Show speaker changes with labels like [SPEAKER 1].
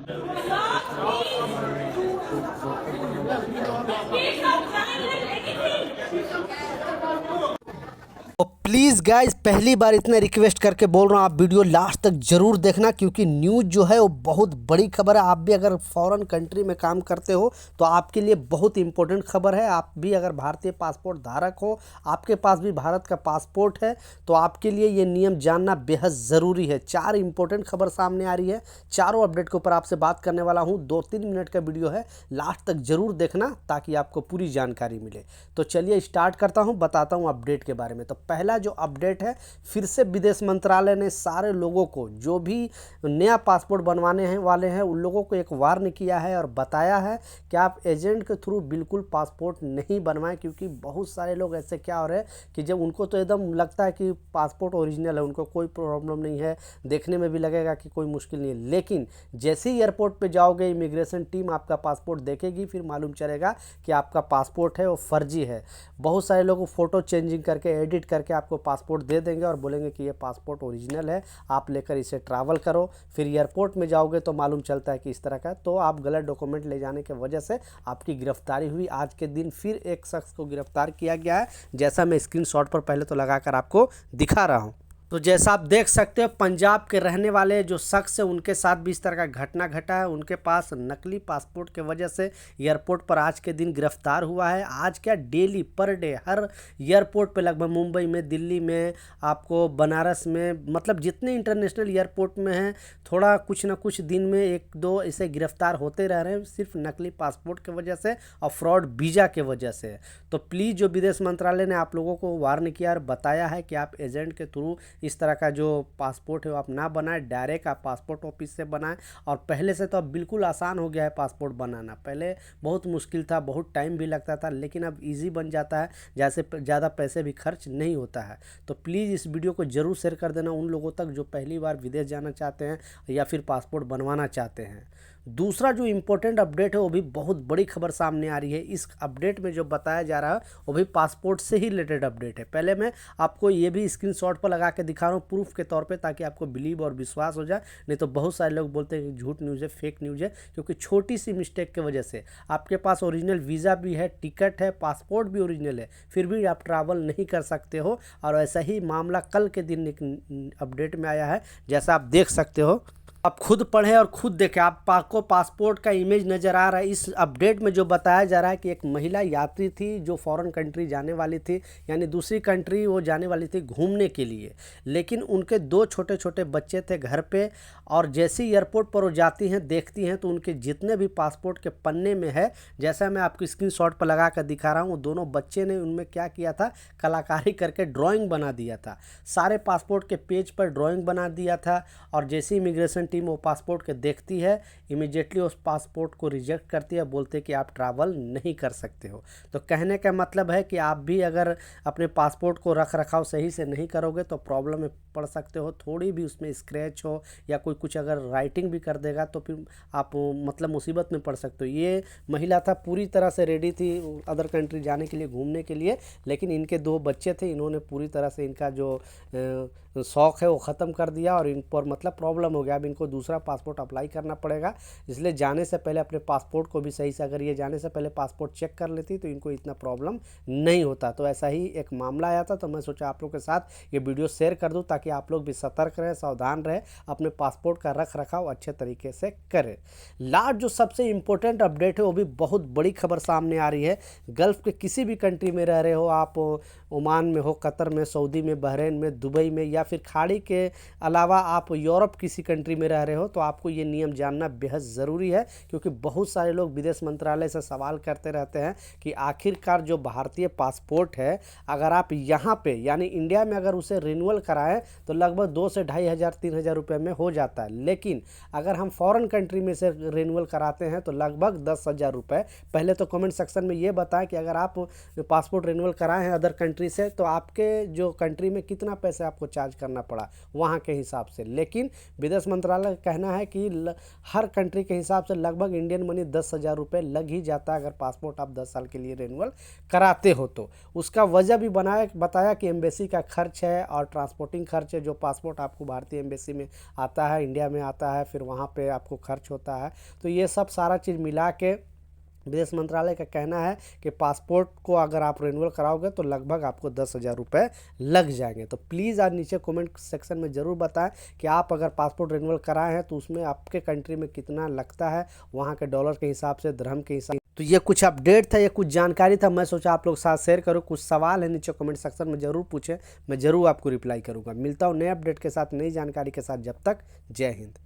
[SPEAKER 1] तो please guys पहली बार इतना रिक्वेस्ट करके बोल रहा हूँ, आप वीडियो लास्ट तक ज़रूर देखना, क्योंकि न्यूज़ जो है वो बहुत बड़ी खबर है। आप भी अगर फॉरेन कंट्री में काम करते हो तो आपके लिए बहुत इंपॉर्टेंट खबर है। आप भी अगर भारतीय पासपोर्ट धारक हो, आपके पास भी भारत का पासपोर्ट है, तो आपके लिए ये नियम जानना बेहद ज़रूरी है। 4 इंपॉर्टेंट खबर सामने आ रही है, चारों अपडेट के ऊपर आपसे बात करने वाला हूँ। 2-3 मिनट का वीडियो है, लास्ट तक ज़रूर देखना ताकि आपको पूरी जानकारी मिले। तो चलिए स्टार्ट करता हूँ, बताता हूँ अपडेट के बारे में। तो पहला जो अपडेट है, फिर से विदेश मंत्रालय ने सारे लोगों को जो भी नया पासपोर्ट बनवाने हैं वाले हैं उन लोगों को एक वार्न किया है और बताया है कि आप एजेंट के थ्रू बिल्कुल पासपोर्ट नहीं बनवाएं, क्योंकि बहुत सारे लोग ऐसे क्या हो रहे हैं कि जब उनको तो एकदम लगता है कि पासपोर्ट ओरिजिनल है, उनको कोई प्रॉब्लम नहीं है, देखने में भी लगेगा कि कोई मुश्किल नहीं है, लेकिन जैसे ही एयरपोर्ट पे जाओगे इमिग्रेशन टीम आपका पासपोर्ट देखेगी, फिर मालूम चलेगा कि आपका पासपोर्ट है वो फर्जी है। बहुत सारे लोग फ़ोटो चेंजिंग करके एडिट करके आपको पासपोर्ट दे देंगे और बोलेंगे कि ये पासपोर्ट ओरिजिनल है, आप लेकर इसे ट्रैवल करो। फिर एयरपोर्ट में जाओगे तो मालूम चलता है कि इस तरह का, तो आप गलत डॉक्यूमेंट ले जाने की वजह से आपकी गिरफ्तारी हुई। आज के दिन फिर एक शख्स को गिरफ्तार किया गया है, जैसा मैं स्क्रीनशॉट पर पहले तो लगाकर आपको दिखा रहा हूँ। तो जैसा आप देख सकते हो, पंजाब के रहने वाले जो शख्स है उनके साथ भी इस तरह का घटना घटा है। उनके पास नकली पासपोर्ट के वजह से एयरपोर्ट पर आज के दिन गिरफ्तार हुआ है। आज क्या, डेली पर डे हर एयरपोर्ट पे लगभग मुंबई में, दिल्ली में, आपको बनारस में, मतलब जितने इंटरनेशनल एयरपोर्ट में हैं, थोड़ा कुछ ना कुछ दिन में 1-2 ऐसे गिरफ्तार होते रह रहे हैं, सिर्फ नकली पासपोर्ट की वजह से और फ्रॉड वीज़ा के वजह से। तो प्लीज़ जो विदेश मंत्रालय ने आप लोगों को वार्न किया और बताया है कि आप एजेंट के थ्रू इस तरह का जो पासपोर्ट है वो आप ना बनाएं, डायरेक्ट आप पासपोर्ट ऑफिस से बनाएं। और पहले से तो अब बिल्कुल आसान हो गया है पासपोर्ट बनाना, पहले बहुत मुश्किल था, बहुत टाइम भी लगता था, लेकिन अब इजी बन जाता है, जैसे ज़्यादा पैसे भी खर्च नहीं होता है। तो प्लीज़ इस वीडियो को ज़रूर शेयर कर देना उन लोगों तक जो पहली बार विदेश जाना चाहते हैं या फिर पासपोर्ट बनवाना चाहते हैं। दूसरा जो इम्पोर्टेंट अपडेट है वो भी बहुत बड़ी खबर सामने आ रही है। इस अपडेट में जो बताया जा रहा है वो भी पासपोर्ट से ही रिलेटेड अपडेट है। पहले मैं आपको ये भी स्क्रीनशॉट पर लगा के दिखा रहा हूँ प्रूफ के तौर पे, ताकि आपको बिलीव और विश्वास हो जाए। नहीं तो बहुत सारे लोग बोलते हैं कि झूठ न्यूज़ है, फेक न्यूज़ है, क्योंकि छोटी सी मिस्टेक की वजह से आपके पास ओरिजिनल वीज़ा भी है, टिकट है, पासपोर्ट भी ओरिजिनल है, फिर भी आप ट्रैवल नहीं कर सकते हो। और ऐसा ही मामला कल के दिन एक अपडेट में आया है, जैसा आप देख सकते हो। आप खुद पढ़ें और खुद देखें, आपको पासपोर्ट का इमेज नज़र आ रहा है। इस अपडेट में जो बताया जा रहा है कि एक महिला यात्री थी जो फॉरेन कंट्री जाने वाली थी, यानी दूसरी कंट्री वो जाने वाली थी घूमने के लिए, लेकिन उनके 2 छोटे छोटे बच्चे थे घर पे। और जैसे ही एयरपोर्ट पर वो जाती हैं, देखती हैं, तो उनके जितने भी पासपोर्ट के पन्ने में है, जैसा मैं आपको स्क्रीनशॉट पर लगा कर दिखा रहा हूँ, दोनों बच्चे ने उनमें क्या किया था, कलाकारी करके ड्राइंग बना दिया था। सारे पासपोर्ट के पेज पर ड्राइंग बना दिया था। और जैसे इमिग्रेशन टीम वो पासपोर्ट के देखती है, इमीडिएटली उस पासपोर्ट को रिजेक्ट करती है, बोलते कि आप ट्रैवल नहीं कर सकते हो। तो कहने का मतलब है कि आप भी अगर अपने पासपोर्ट को रख रखाव सही से नहीं करोगे तो प्रॉब्लम में पड़ सकते हो। थोड़ी भी उसमें स्क्रैच हो या कोई कुछ अगर राइटिंग भी कर देगा तो फिर आप मतलब मुसीबत में पड़ सकते हो। ये महिला था पूरी तरह से रेडी थी अदर कंट्री जाने के लिए, घूमने के लिए, लेकिन इनके 2 बच्चे थे, इन्होंने पूरी तरह से इनका जो शौक़ है वो ख़त्म कर दिया और इन पर मतलब प्रॉब्लम हो गया। अब इनको दूसरा पासपोर्ट अप्लाई करना पड़ेगा, इसलिए जाने से पहले अपने पासपोर्ट को भी सही से, अगर ये जाने से पहले पासपोर्ट चेक कर लेती तो इनको इतना प्रॉब्लम नहीं होता। तो ऐसा ही एक मामला आया था, तो मैं सोचा आप लोग के साथ ये वीडियो शेयर कर दूं ताकि आप लोग भी सतर्क रहें, सावधान रहें, अपने पासपोर्ट का रख रखाव अच्छे तरीके से करें। लास्ट जो सबसे इम्पोर्टेंट अपडेट है वो भी बहुत बड़ी खबर सामने आ रही है। गल्फ़ के किसी भी कंट्री में रह रहे हो आप, ओमान में हो, कतर में, सऊदी में, बहरीन में, दुबई में, या फिर खाड़ी के अलावा आप यूरोप किसी कंट्री में रह रहे हो, तो आपको ये नियम जानना बेहद ज़रूरी है। क्योंकि बहुत सारे लोग विदेश मंत्रालय से सवाल करते रहते हैं कि आखिरकार जो भारतीय पासपोर्ट है, अगर आप यहाँ पे यानी इंडिया में अगर उसे रिन्यूअल कराएं तो लगभग 2 से 2,500-3,000 रुपये में हो जाता है, लेकिन अगर हम फॉरेन कंट्री में से रिन्यूअल कराते हैं तो लगभग 10,000 रुपये। पहले तो कमेंट सेक्शन में ये बताएं कि अगर आप पासपोर्ट रिन्यूअल कराए हैं अदर कंट्री से, तो आपके जो कंट्री में कितना पैसे आपको चार्ज चार्ज करना पड़ा वहाँ के हिसाब से। लेकिन विदेश मंत्रालय का कहना है कि हर कंट्री के हिसाब से लगभग इंडियन मनी 10,000 रुपये लग ही जाता है अगर पासपोर्ट आप 10 साल के लिए रिन्यूअल कराते हो तो। उसका वजह भी बताया कि एम्बेसी का खर्च है और ट्रांसपोर्टिंग खर्च है, जो पासपोर्ट आपको भारतीय एम्बेसी में आता है, इंडिया में आता है, फिर वहाँ पे आपको खर्च होता है। तो ये सब सारा चीज़ मिला के विदेश मंत्रालय का कहना है कि पासपोर्ट को अगर आप रिन्यूअल कराओगे तो लगभग आपको 10,000 रुपये लग जाएंगे। तो प्लीज़ आज नीचे कमेंट सेक्शन में ज़रूर बताएं कि आप अगर पासपोर्ट रिन्यूअल कराए हैं तो उसमें आपके कंट्री में कितना लगता है, वहाँ के डॉलर के हिसाब से, दिरहम के हिसाब। तो ये कुछ अपडेट था, ये कुछ जानकारी था, मैं सोचा आप लोग साथ शेयर करूँ। कुछ सवाल है नीचे कमेंट सेक्शन में ज़रूर पूछें, मैं ज़रूर आपको रिप्लाई करूँगा। मिलता हूँ नए अपडेट के साथ, नई जानकारी के साथ। जब तक जय हिंद।